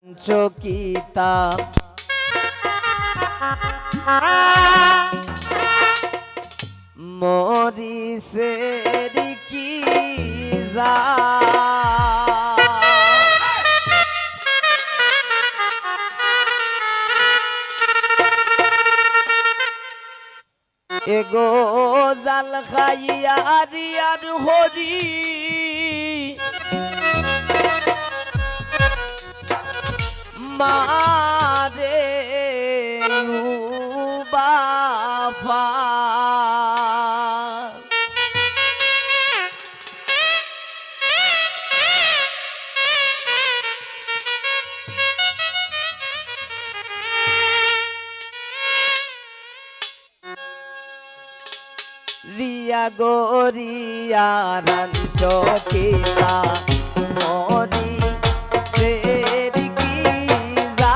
চকিতা মরিসের কি যা এগো জাল খাইয়া রিয়ার হরি মারে বাফা রিয়া গোরিয়া রাঞ্চকিতা মরি সেরি কি যা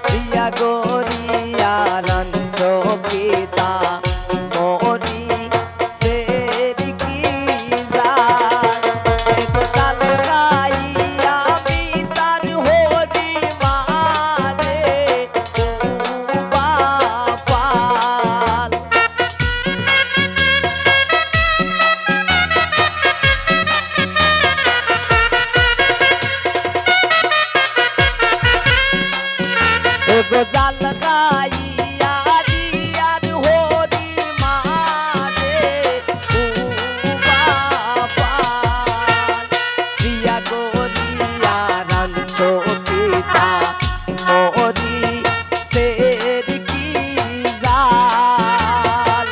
রিয়া গোরিয়া রাঞ্চকিতা মরি সেরি কি যা এগো জাল খাইয়া আমি তার হরি মারে বাপাল এগো জাল খাইয়া রিয়ার হরি মারে বাপাল রিয়া গোরিয়া রাঞ্চকিতা মরি সের কি জাল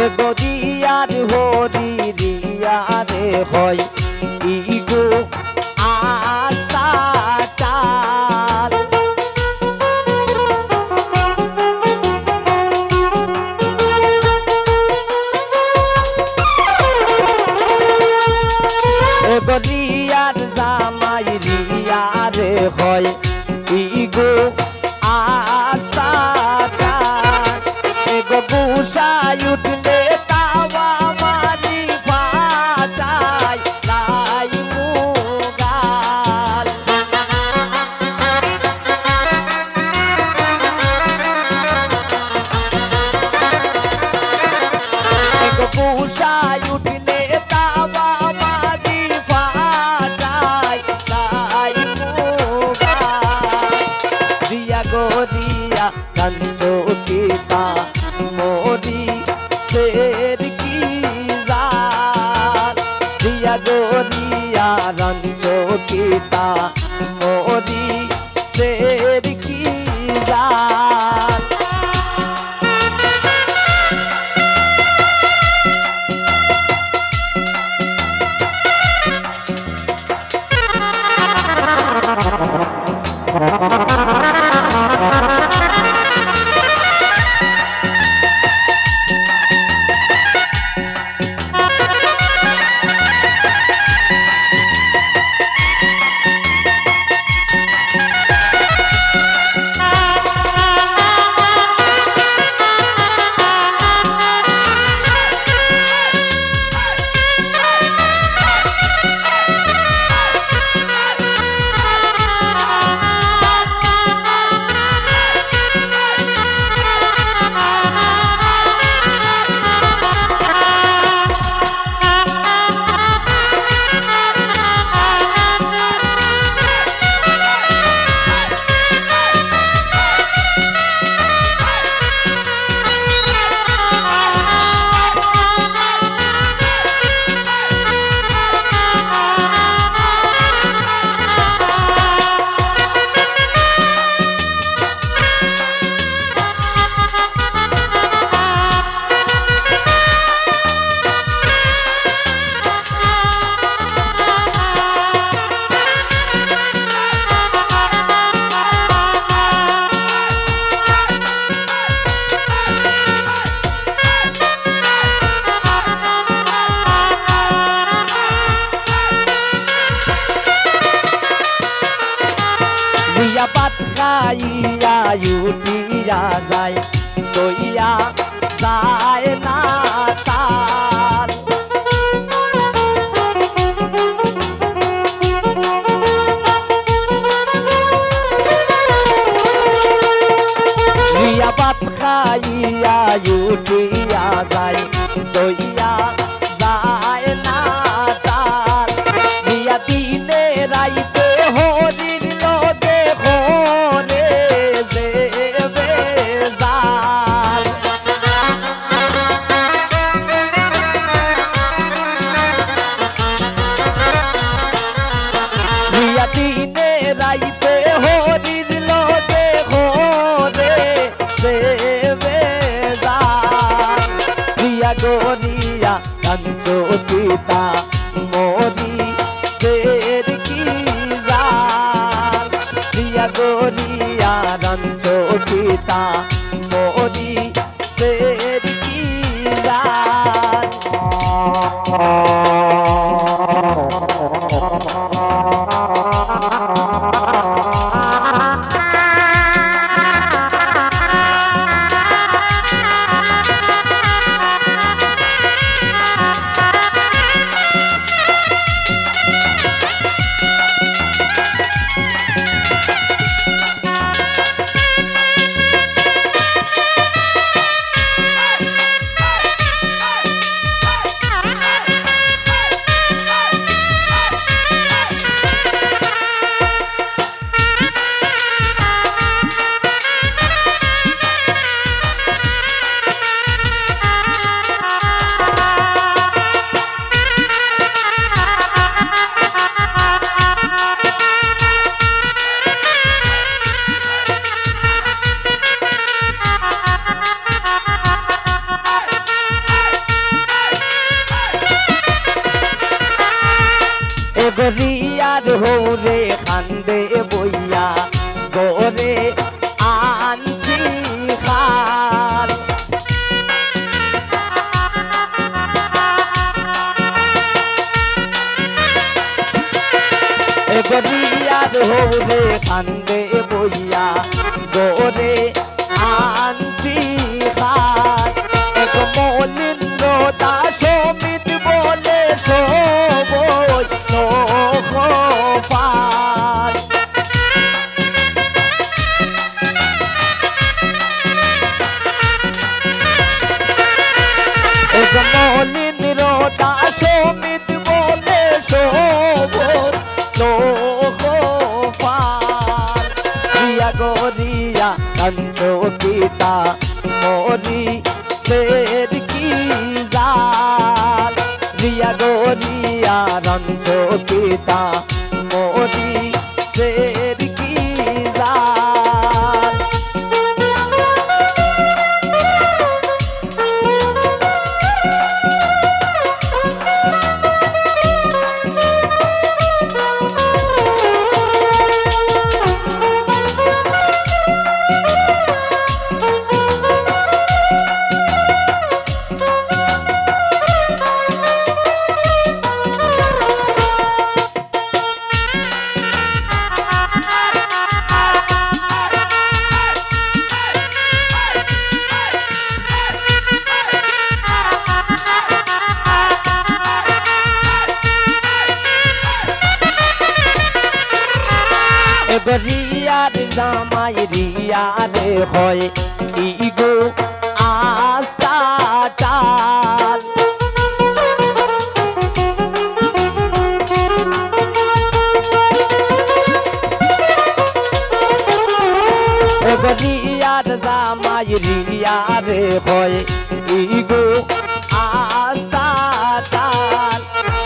এগো রিয়ার হরি রিয়ারে হয় ইগো আস্তাটাল এগো রিয়ার জামাই রিয়ারে হয় ইগো আস্তাটাল এগো বুসায় উঠলে তাওয়া মারি ফাটাই লাই মুগাল এগো বুসায় উঠলে তাওয়া মারি ফাটাই লাই মুগাল রিয়া গোরিয়া কাঞ্চকিতা মরি সের কি জাল রিয়া গোরিয়া রাঞ্চকিতা মরি সের কি জাল गोरिया कंचोकिता मोरी शेर की जान दिया गोरिया कंचोकिता मोरी शेर की जान गोरियार हो रे खान्दे बइया गोरे आनছি खार गोरियार हो रे खान्दे बइया गोरे आनছি खार एक মলিন্দ্র দাস মিত বলে সবই খোপার এক মলিন্দ্র দাস মিত বলে সবই খোপার রিয়া গোরিয়া कंचोकिता मोरी शेर की जान रिया गोरिया कंचोकिता मोरी शेर की जान रियार জামাই রিয়ারে হয় ইগো আস্তাটাল রিয়ার জামাই রিয়ারে হয় ইগো আস্তাটাল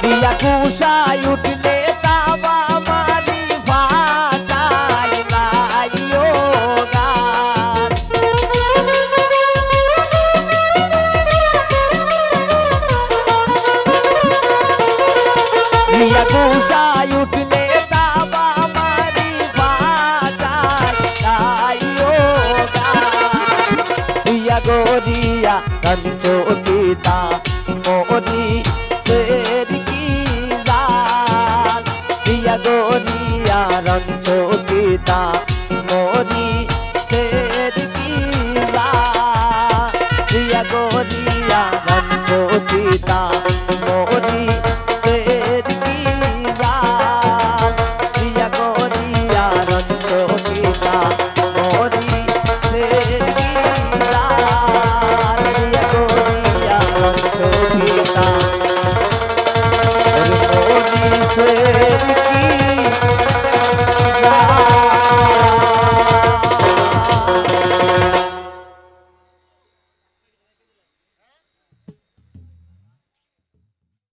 রিয়া কুশায় উঠলে তাবা মারি কুশায় উঠলে তাবা মারি ফাটাইও রিয়া গোরিয়া कंचोकिता मोरी शेर की जान रिया गोरिया कंचोकिता मोरी शेर की जान रिया गोरिया कंचोकिता